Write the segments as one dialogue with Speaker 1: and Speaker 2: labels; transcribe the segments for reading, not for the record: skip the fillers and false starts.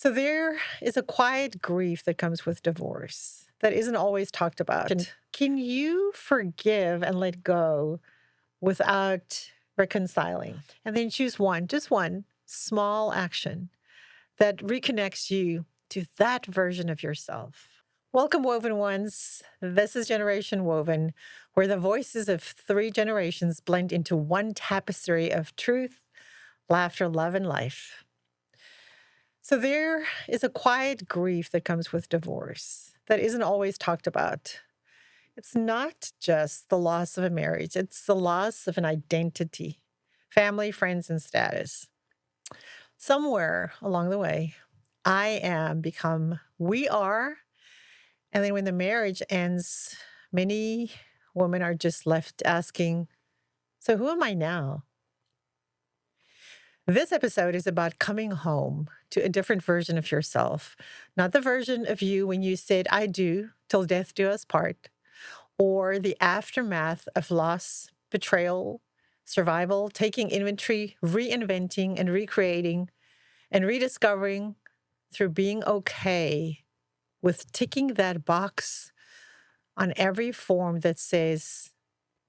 Speaker 1: So there is a quiet grief that comes with divorce that isn't always talked about. And can you forgive and let go without reconciling? And then choose one, just one small action that reconnects you to that version of yourself. Welcome, Woven Ones. This is Generation Woven, where the voices of three generations blend into one tapestry of truth, laughter, love, and life. So there is a quiet grief that comes with divorce that isn't always talked about. It's not just the loss of a marriage, it's the loss of an identity, family, friends, and status. Somewhere along the way, I am become we are. And then when the marriage ends, many women are just left asking, so who am I now? This episode is about coming home to a different version of yourself, not the version of you when you said, I do till death do us part, or the aftermath of loss, betrayal, survival, taking inventory, reinventing and recreating and rediscovering through being okay with ticking that box on every form that says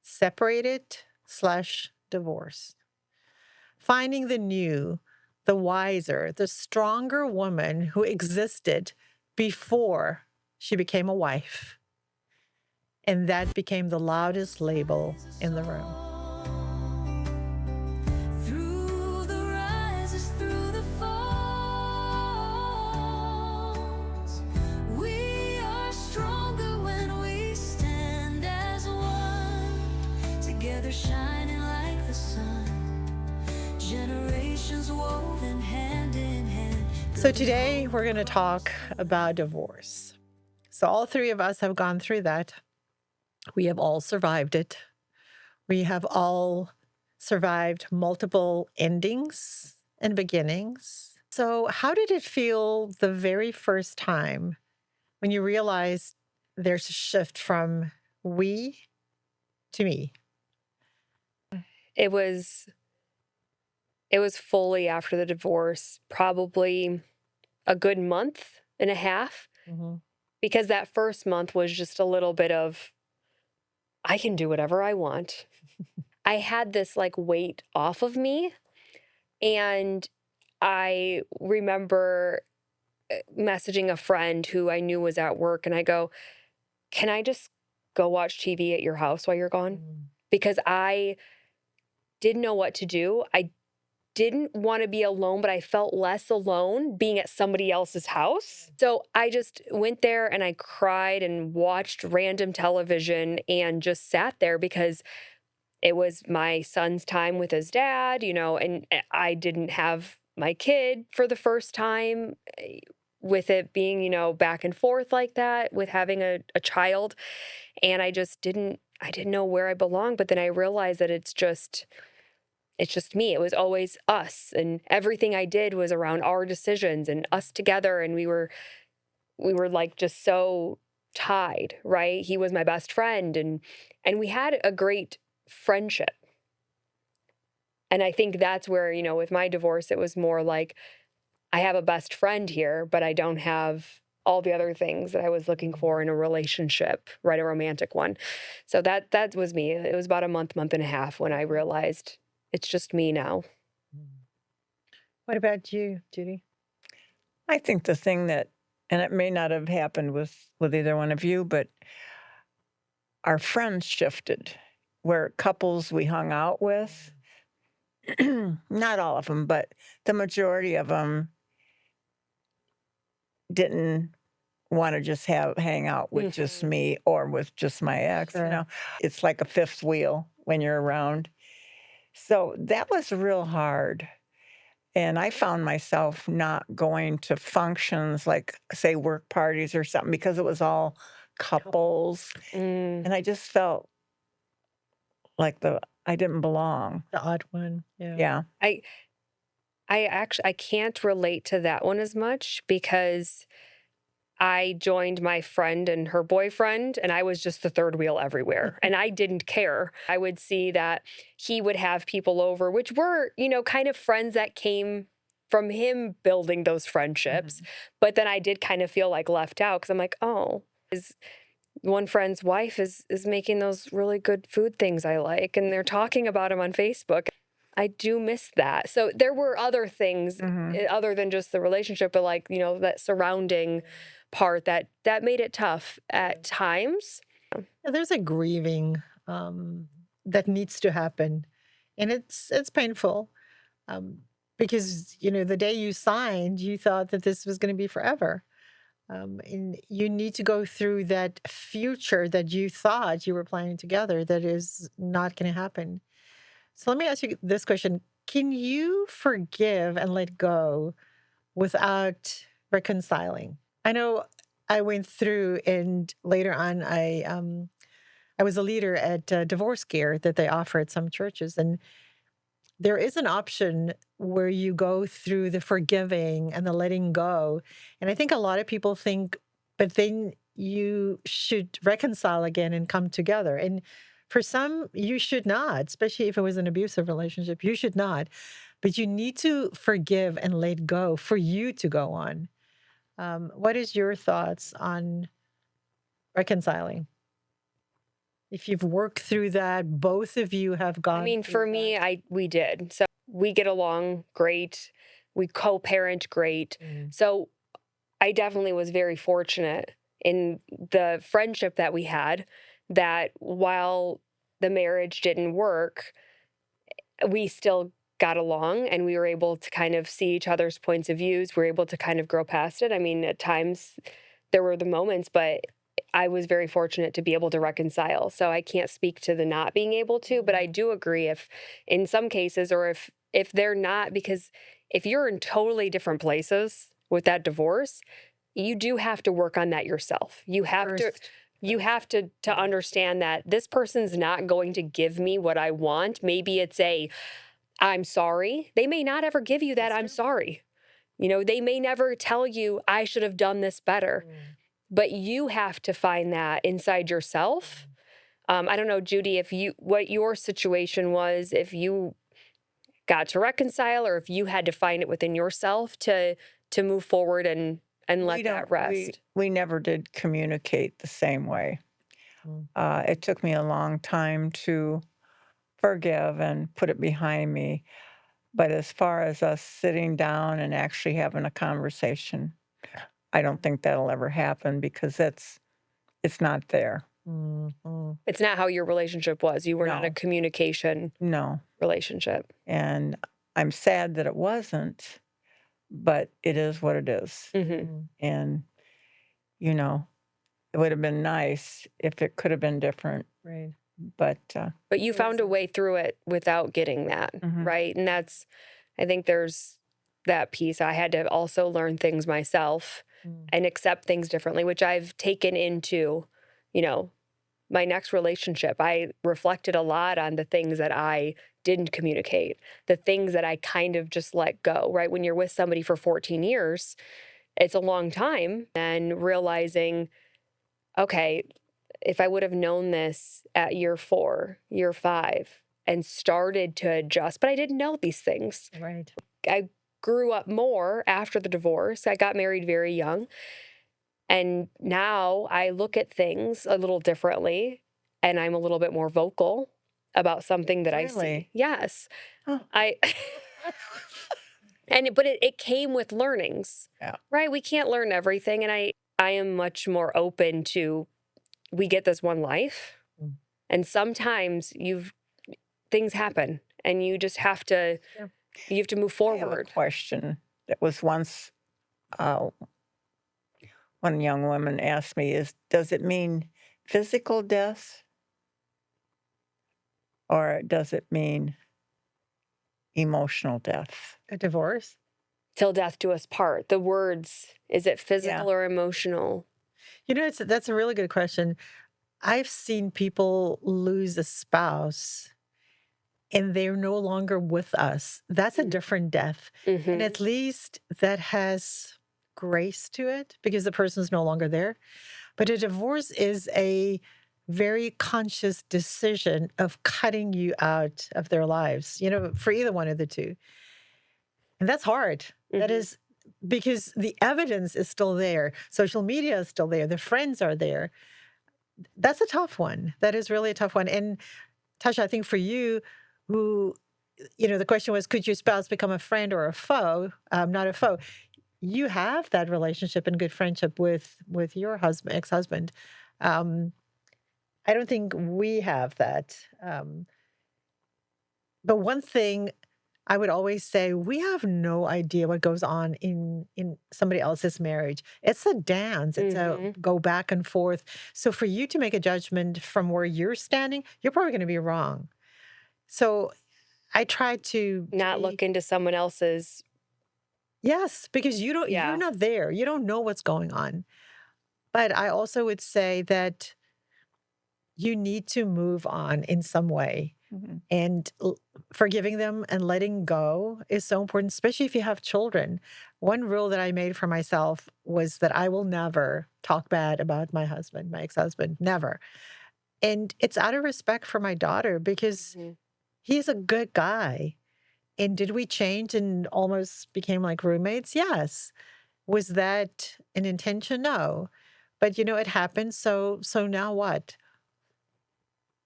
Speaker 1: separated/divorce. Finding the new, the wiser, the stronger woman who existed before she became a wife. And that became the loudest label in the room.
Speaker 2: Through the rises, through the falls, we are stronger when we stand as one, together shining like the sun, generations woven hand in hand.
Speaker 1: So today we're going to talk about divorce. So all three of us have gone through that. We have all survived it. We have all survived multiple endings and beginnings. So, how did it feel the very first time when you realized there's a shift from we to me?
Speaker 3: It was fully after the divorce, probably a good month and a half, because that first month was just a little bit of, I can do whatever I want. I had this like weight off of me. And I remember messaging a friend who I knew was at work, and I go, can I just go watch TV at your house while you're gone? Because I didn't know what to do. I didn't want to be alone, but I felt less alone being at somebody else's house. So I just went there and I cried and watched random television and just sat there because it was my son's time with his dad, and I didn't have my kid for the first time with it being, back and forth like that with having a child. And I didn't know where I belonged. But then I realized that it's just me. It was always us, and everything I did was around our decisions and us together. And we were like just so tied, right? He was my best friend, and we had a great friendship. And I think that's where, with my divorce, it was more like I have a best friend here, but I don't have all the other things that I was looking for in a relationship, right? A romantic one. So that was me. It was about a month and a half when I realized it's just me now.
Speaker 1: What about you, Judy?
Speaker 4: I think the thing that, and it may not have happened with either one of you, but our friends shifted. Where couples we hung out with, not all of them, but the majority of them didn't want to just hang out with just me or with just my ex.
Speaker 1: Sure.
Speaker 4: It's like a fifth wheel when you're around. So that was real hard. And I found myself not going to functions like, say, work parties or something because it was all couples. And I just felt like I didn't belong.
Speaker 1: The odd one. Yeah.
Speaker 4: Yeah.
Speaker 3: I can't relate to that one as much because I joined my friend and her boyfriend, and I was just the third wheel everywhere. And I didn't care. I would see that he would have people over, which were, kind of friends that came from him building those friendships. But then I did kind of feel like left out because I'm like, oh, is one friend's wife is making those really good food things I like, and they're talking about him on Facebook. I do miss that. So there were other things other than just the relationship, but like, that surrounding part that made it tough at times.
Speaker 1: Yeah, there's a grieving that needs to happen, and it's painful um, because the day you signed, you thought that this was going to be forever, and you need to go through that future that you thought you were planning together that is not going to happen. So let me ask you this question: can you forgive and let go without reconciling? I know I went through, and later on, I was a leader at divorce care that they offer at some churches. And there is an option where you go through the forgiving and the letting go. And I think a lot of people think, but then you should reconcile again and come together. And for some, you should not, especially if it was an abusive relationship. You should not. But you need to forgive and let go for you to go on. What is your thoughts on reconciling? If you've worked through that, both of you have
Speaker 3: I
Speaker 1: gone
Speaker 3: mean, for
Speaker 1: through
Speaker 3: me,
Speaker 1: that.
Speaker 3: we did. So we get along great. We co-parent great. So I definitely was very fortunate in the friendship that we had, that while the marriage didn't work, we still got along and we were able to kind of see each other's points of views. We were able to kind of grow past it. I mean, at times there were the moments, but I was very fortunate to be able to reconcile. So I can't speak to the not being able to, but I do agree if in some cases, or if they're not, because if you're in totally different places with that divorce, you do have to work on that yourself. You have to
Speaker 1: First,
Speaker 3: you have to understand that this person's not going to give me what I want. Maybe it's a I'm sorry. They may not ever give you that
Speaker 1: that's
Speaker 3: I'm
Speaker 1: true.
Speaker 3: sorry. They may never tell you I should have done this better, but you have to find that inside yourself. I don't know, Judy, if you what your situation was, if you got to reconcile or if you had to find it within yourself to move forward and
Speaker 4: We
Speaker 3: let
Speaker 4: don't,
Speaker 3: that rest.
Speaker 4: we never did communicate the same way.
Speaker 1: Mm.
Speaker 4: It took me a long time to forgive and put it behind me. But as far as us sitting down and actually having a conversation, I don't think that'll ever happen because it's not there.
Speaker 1: Mhm.
Speaker 3: It's not how your relationship was. You were not a
Speaker 4: No,
Speaker 3: communication
Speaker 4: no.
Speaker 3: relationship.
Speaker 4: And I'm sad that it wasn't, but it is what it is.
Speaker 1: Mm.
Speaker 4: And, you know, it would have been nice if it could have been different,
Speaker 1: Right.
Speaker 4: but
Speaker 3: But you
Speaker 1: It
Speaker 3: found a
Speaker 1: wasn't.
Speaker 3: way through it without getting that,
Speaker 4: mhm.
Speaker 3: right? And I think there's that piece. I had to also learn things myself
Speaker 1: Mm.
Speaker 3: and accept things differently, which I've taken into, you know, my next relationship. I reflected a lot on the things that I didn't communicate, the things that I kind of just let go, right? When you're with somebody for 14 years, it's a long time, and realizing, okay, if I would have known this at year 4, year 5, and started to adjust, but I didn't know these things.
Speaker 1: Right.
Speaker 3: I grew up more after the divorce. I got married very young. And now I look at things a little differently and I'm a little bit more vocal about something that I see.
Speaker 4: Really?
Speaker 3: Yes.
Speaker 4: Oh,
Speaker 3: I but it came with learnings.
Speaker 4: yeah.
Speaker 3: Right? We can't learn everything, and I am much more open to we get this one life,
Speaker 1: Mm.
Speaker 3: and sometimes things happen and you just have to
Speaker 1: Yeah.
Speaker 3: you have to move
Speaker 4: I have a
Speaker 3: forward.
Speaker 4: question that was once one young woman asked me is, does it mean physical death or does it mean emotional death?
Speaker 1: A divorce?
Speaker 3: Till death do us part. The words, is it
Speaker 4: Yeah.
Speaker 3: physical or emotional?
Speaker 1: That's a really good question. I've seen people lose a spouse and they're no longer with us. That's a different death. And
Speaker 3: Mm-hmm.
Speaker 1: at least that has grace to it because the person's no longer there. But a divorce is a very conscious decision of cutting you out of their lives, for either one of the two. And that's hard. That
Speaker 3: Mhm.
Speaker 1: is because the evidence is still there. Social media is still there. The friends are there. That's a tough one. That is really a tough one. And Tasha, I think for you, who, the question was, could your spouse become a friend or a foe? Not a foe. You have that relationship and good friendship with your husband, ex-husband. Um, I don't think we have that. But one thing I would always say, we have no idea what goes on in somebody else's marriage. It's a dance. It's a
Speaker 3: Mhm.
Speaker 1: go back and forth. So for you to make a judgment from where you're standing, you're probably going to be wrong. So I try to
Speaker 3: Not
Speaker 1: be
Speaker 3: look into someone else's.
Speaker 1: yes, because you're
Speaker 3: Yeah.
Speaker 1: not there. You don't know what's going on. But I also would say that you need to move on in some way.
Speaker 4: Mhm.
Speaker 1: And forgiving them and letting go is so important, especially if you have children. One rule that I made for myself was that I will never talk bad about my husband, my ex-husband, never. And it's out of respect for my daughter because
Speaker 3: Mhm.
Speaker 1: he's a good guy. And did we change and almost became like roommates? Yes. Was that an intention? No. But it happened. So now what?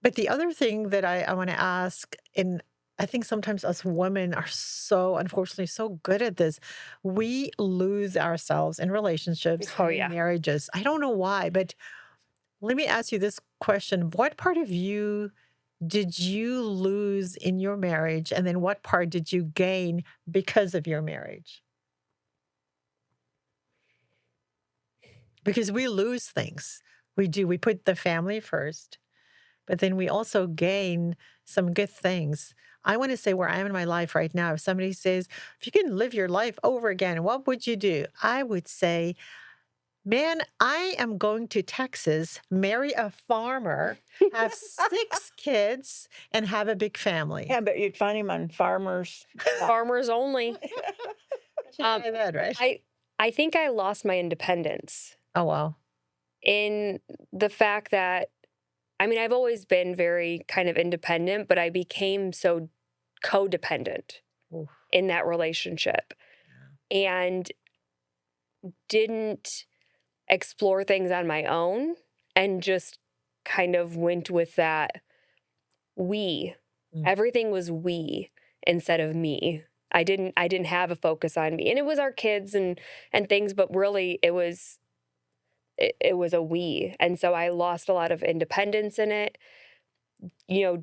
Speaker 1: But the other thing that I want to ask, and I think sometimes us women are so, unfortunately, so good at this. We lose ourselves in relationships
Speaker 3: Oh,
Speaker 1: and in
Speaker 3: yeah.
Speaker 1: marriages. I don't know why, but let me ask you this question. What part of you did you lose in your marriage? And then what part did you gain because of your marriage? Because we lose things. We do. We put the family first. But then we also gain some good things. I want to say where I am in my life right now. If somebody says, if you can live your life over again, what would you do? I would say, man, I am going to Texas, marry a farmer, have 6 kids, and have a big family.
Speaker 4: Yeah, but you'd find him on farmers.
Speaker 3: Farmers only.
Speaker 1: I should
Speaker 3: Um,
Speaker 1: try that, right?
Speaker 3: I think I lost my independence
Speaker 1: Oh, wow.
Speaker 3: in the fact that, I mean, I've always been very kind of independent, but I became so codependent
Speaker 1: Oof.
Speaker 3: in that relationship and didn't explore things on my own and just kind of went with that we.
Speaker 1: Mm.
Speaker 3: Everything was we instead of me. I didn't have a focus on me. And it was our kids and things, but really it was a we. And so I lost a lot of independence in it,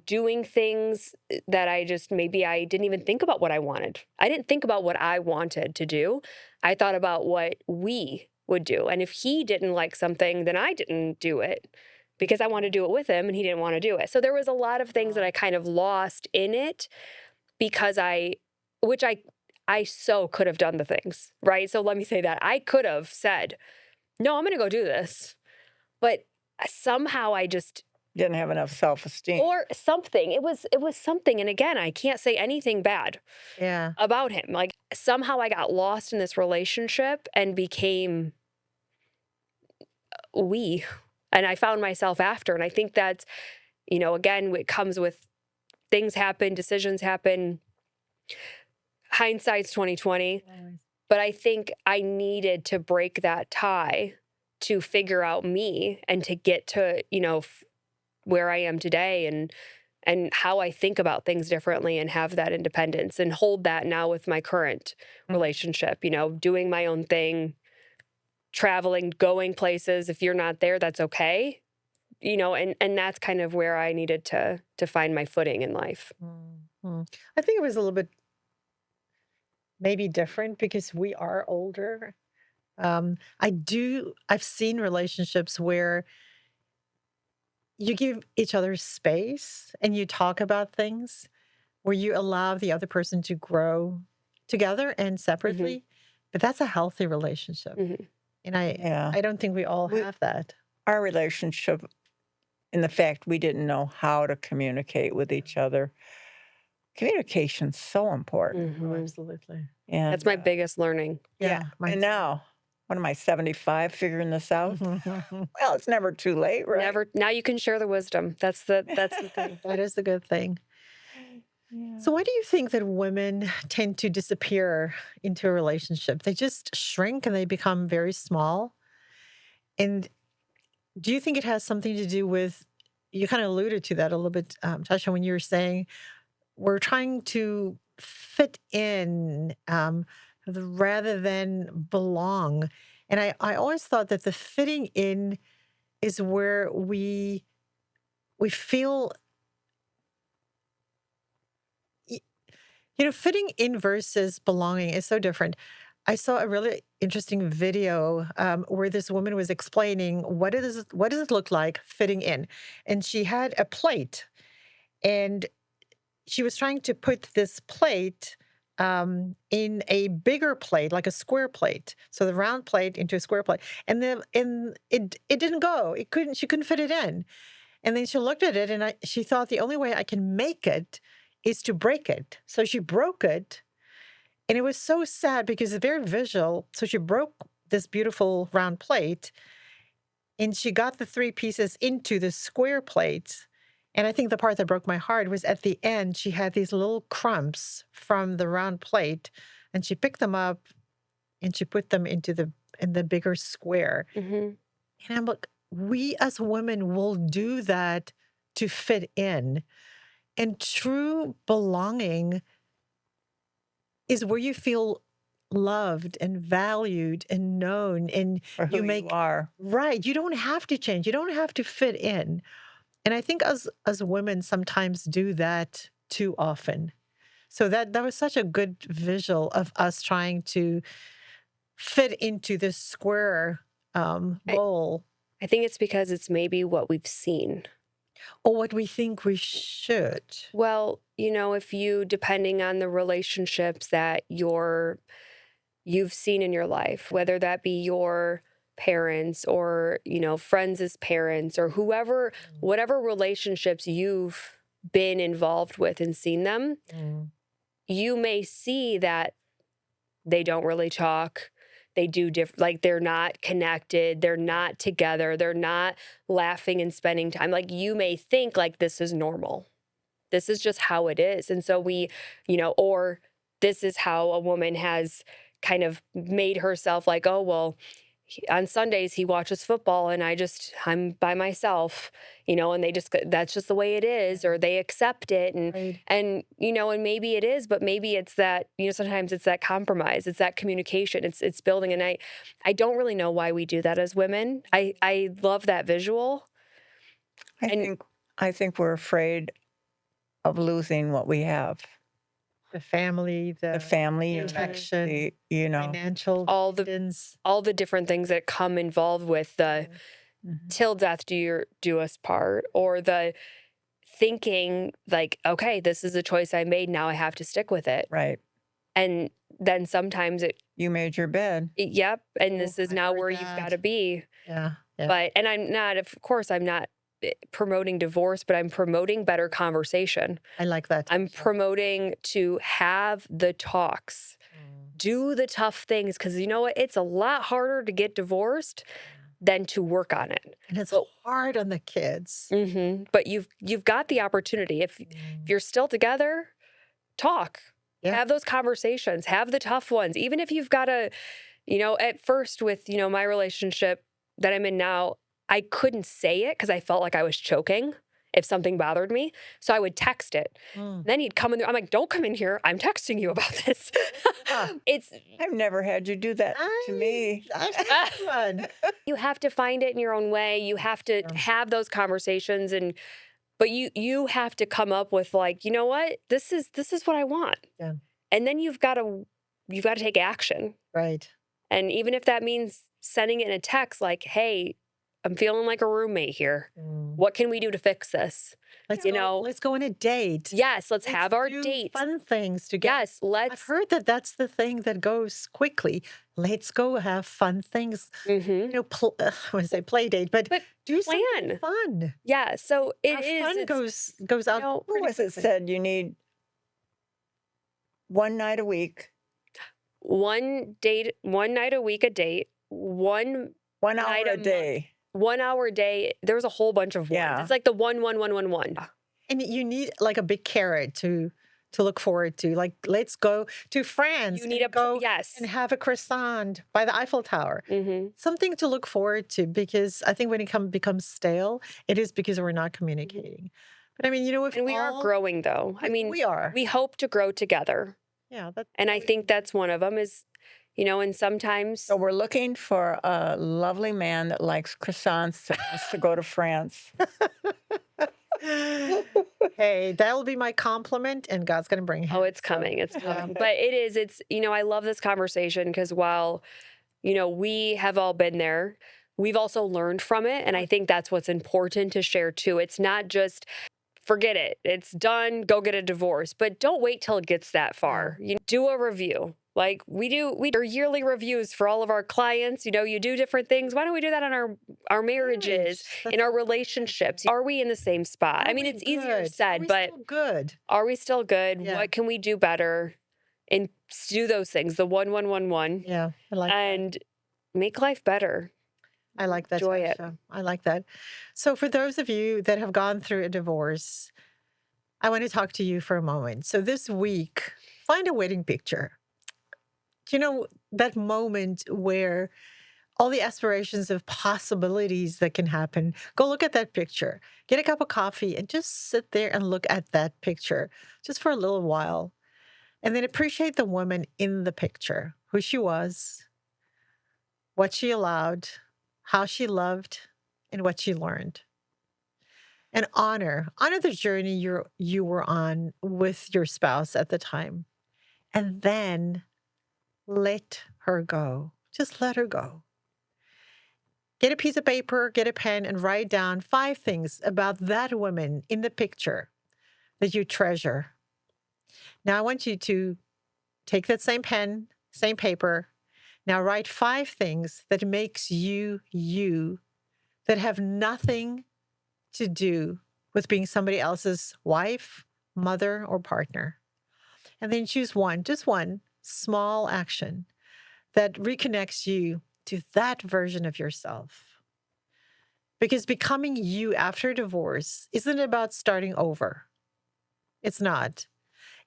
Speaker 3: doing things that I just maybe I didn't even think about what I wanted. I didn't think about what I wanted to do. I thought about what we would do. And if he didn't like something, then I didn't do it because I wanted to do it with him and he didn't want to do it. So there was a lot of things that I kind of lost in it because which I so could have done the things, right? So let me say that I could have said, no, I'm going to go do this. But somehow I just
Speaker 4: Didn't have enough self-esteem.
Speaker 3: or something. It was something. And again, I can't say anything bad
Speaker 1: Yeah.
Speaker 3: about him. Like somehow I got lost in this relationship and became we. And I found myself after. And I think that's, again, it comes with things happen, decisions happen. Hindsight's 2020.
Speaker 1: Always.
Speaker 3: But I think I needed to break that tie to figure out me and to get to, where I am today and how I think about things differently and have that independence and hold that now with my current relationship, doing my own thing, traveling, going places. If you're not there, that's okay. And that's kind of where I needed to find my footing in life.
Speaker 1: Mhm. I think it was a little bit maybe different because we are older. I've seen relationships where you give each other space and you talk about things where you allow the other person to grow together and
Speaker 3: Hmm.
Speaker 1: separately. But that's a healthy relationship.
Speaker 3: Hmm.
Speaker 1: And I
Speaker 4: Yeah.
Speaker 1: I don't think we all
Speaker 4: We
Speaker 1: have that.
Speaker 4: Our relationship in the fact we didn't know how to communicate with each other. Communication's so important.
Speaker 1: Oh,
Speaker 3: Hmm.
Speaker 1: absolutely.
Speaker 3: That's
Speaker 4: And
Speaker 3: my biggest learning.
Speaker 4: yeah,
Speaker 1: Mine
Speaker 4: and
Speaker 1: too.
Speaker 4: now, what am I, 75, figuring this out? Well, it's never too late, right?
Speaker 3: Never now you can share the wisdom. That's the thing.
Speaker 1: That is the good thing.
Speaker 4: Yeah.
Speaker 1: So, why do you think that women tend to disappear into a relationship? They just shrink and they become very small. And do you think it has something to do with, you kind of alluded to that a little bit, Tasha, when you were saying we're trying to fit in rather than belong. And I always thought that the fitting in is where we feel, y- fitting in versus belonging is so different. I saw a really interesting video where this woman was explaining what does it look like fitting in, and she had a plate, and she was trying to put this plate in a bigger plate, like a square plate. So the round plate into a square plate, and it didn't go. It couldn't. She couldn't fit it in. And then she looked at it, and she thought the only way I can make it is to break it. So she broke it, and it was so sad because it's very visual. So she broke this beautiful round plate, and she got the three pieces into the square plate. And I think the part that broke my heart was at the end, she had these little crumbs from the round plate, and she picked them up and she put them into the bigger square.
Speaker 3: Hmm.
Speaker 1: And I'm like, we as women will do that to fit in. And true belonging is where you feel loved and valued and known, and
Speaker 4: For who
Speaker 1: you
Speaker 4: you
Speaker 1: make
Speaker 4: are.
Speaker 1: right. You don't have to change. You don't have to fit in. And I think as women sometimes do that too often. So that was such a good visual of us trying to fit into this square
Speaker 3: I,
Speaker 1: bowl,
Speaker 3: I think it's because it's maybe what we've seen.
Speaker 1: or what we think we should.
Speaker 3: Well, if you, depending on the relationships that you've seen in your life, whether that be your parents or, friends as parents or whoever, whatever relationships you've been involved with and seen them,
Speaker 1: Mm.
Speaker 3: you may see that they don't really talk. They do like they're not connected, they're not together, they're not laughing and spending time. Like you may think like this is normal. This is just how it is. And so or this is how a woman has kind of made herself like, oh, well, on Sundays he watches football and I'm by myself, and that's just the way it is, or they accept it. And,
Speaker 1: Right.
Speaker 3: and maybe it is, but maybe it's that, sometimes it's that compromise, it's that communication, it's building. And I don't really know why we do that as women. I love that visual.
Speaker 4: I
Speaker 3: And
Speaker 4: think I think we're afraid of losing what we have.
Speaker 1: The family,
Speaker 4: The
Speaker 1: the
Speaker 4: family unit,
Speaker 1: protection, financial
Speaker 3: all the
Speaker 1: dependence.
Speaker 3: all the different things that come involved with the
Speaker 4: Mhm.
Speaker 3: till death do us part, or the thinking like, okay, this is a choice I made, now I have to stick with it.
Speaker 4: Right.
Speaker 3: And then sometimes
Speaker 4: You made your bed.
Speaker 3: yep, and this
Speaker 1: Oh,
Speaker 3: is
Speaker 1: I've
Speaker 3: now
Speaker 1: heard
Speaker 3: where you've got
Speaker 1: that.
Speaker 3: to be.
Speaker 1: Yeah. Yeah.
Speaker 3: But and of course I'm not promoting divorce, but I'm promoting better conversation.
Speaker 1: I like that.
Speaker 3: I'm
Speaker 1: Tasha.
Speaker 3: promoting to have the talks,
Speaker 1: Mm.
Speaker 3: do the tough things, because you know what? It's a lot harder to get divorced than to work on it.
Speaker 1: And it's
Speaker 3: But
Speaker 1: hard on the kids.
Speaker 3: but you've got the opportunity. If you're still together, talk.
Speaker 1: Yeah.
Speaker 3: Have those conversations. Have the tough ones. Even if you've got to, at first with, my relationship that I'm in now, I couldn't say it because I felt like I was choking if something bothered me. So I would text it.
Speaker 1: Mm.
Speaker 3: Then he'd come in there. I'm like, don't come in here. I'm texting you about this.
Speaker 4: Ah.
Speaker 3: It's
Speaker 4: I've never had you do that to me.
Speaker 1: I've had fun.
Speaker 3: you have to find it in your own way. You have to
Speaker 1: Yeah.
Speaker 3: have those conversations, but you have to come up with like, you know what? This is what I want.
Speaker 1: Yeah.
Speaker 3: And then you've got to take action.
Speaker 1: Right.
Speaker 3: And even if that means sending it in a text like, "Hey, I'm feeling like a roommate here.
Speaker 1: Mm.
Speaker 3: What can we do to fix this?"
Speaker 1: Let's go on a date.
Speaker 3: Yes, let's
Speaker 1: Let's
Speaker 3: have our
Speaker 1: do
Speaker 3: date.
Speaker 1: fun things together.
Speaker 3: Yes,
Speaker 1: I've
Speaker 3: let's
Speaker 1: heard that that's the thing that goes quickly. Let's go have fun things.
Speaker 3: Mhm.
Speaker 1: I want to say play date, but
Speaker 3: But
Speaker 1: do something
Speaker 3: plan.
Speaker 1: fun.
Speaker 3: Yeah, so it
Speaker 1: Our
Speaker 3: is
Speaker 1: fun
Speaker 3: it's,
Speaker 1: goes out.
Speaker 3: know,
Speaker 4: Who
Speaker 1: pretty
Speaker 4: was it
Speaker 1: quickly.
Speaker 4: said you need one night a week,
Speaker 3: one night a week a date, one
Speaker 4: 1
Speaker 3: night
Speaker 4: hour
Speaker 3: a
Speaker 4: a
Speaker 3: month.
Speaker 4: day.
Speaker 3: 1 hour a day. There's a whole bunch of ones.
Speaker 4: Yeah.
Speaker 3: It's like the 1 1 1 1 1.
Speaker 1: And you need like a big carrot to to look forward to. Like, let's go to France
Speaker 3: You need
Speaker 1: and go and
Speaker 3: yes.
Speaker 1: have a croissant by the Eiffel Tower.
Speaker 3: Mm-hmm.
Speaker 1: Something to look forward to, because I think when it becomes stale, it is because we're not communicating. But I mean, if
Speaker 3: And we are growing, though. I mean,
Speaker 1: we are.
Speaker 3: we hope to grow together.
Speaker 1: Yeah,
Speaker 3: And I think that's one of them is, and sometimes
Speaker 4: So we're looking for a lovely man that likes croissants that wants to go to France.
Speaker 1: Hey, that'll be my compliment, and God's going to bring him.
Speaker 3: oh, it's coming. It's coming. But I love this conversation because while, we have all been there, we've also learned from it. And I think that's what's important to share too. It's not just forget it, it's done, go get a divorce, but don't wait till it gets that far. You do a review. Like we do yearly reviews for all of our clients. You do different things. Why don't we do that on our marriages, in our relationships? Are we in the same spot? I mean, it's easier said, but
Speaker 1: good.
Speaker 3: Are we still good?
Speaker 1: Yeah.
Speaker 3: What can we do better? And do those things, the 1-1-1-1.
Speaker 1: Yeah, I like that.
Speaker 3: And make life better.
Speaker 1: I like that.
Speaker 3: Enjoy it.
Speaker 1: Tasha. I like that. So for those of you that have gone through a divorce, I want to talk to you for a moment. So this week, find a wedding picture. That moment where all the aspirations of possibilities that can happen, go look at that picture. Get a cup of coffee and just sit there and look at that picture just for a little while. And then appreciate the woman in the picture, who she was, what she allowed, how she loved, and what she learned. And honor the journey you were on with your spouse at the time. And then let her go. Just let her go. Get a piece of paper, get a pen, and write down 5 things about that woman in the picture that you treasure. Now I want you to take that same pen, same paper. Now write 5 things that makes you you, that have nothing to do with being somebody else's wife, mother, or partner. And then choose one, just one small action that reconnects you to that version of yourself. Because becoming you after divorce isn't about starting over. It's not.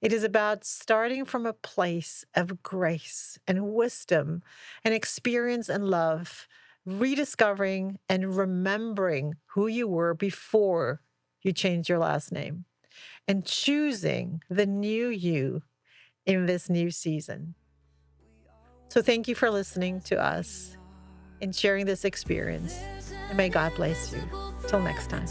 Speaker 1: It is about starting from a place of grace and wisdom and experience and love, rediscovering and remembering who you were before you changed your last name, and choosing the new you in this new season. So thank you for listening to us and sharing this experience. And may God bless you. Till next time.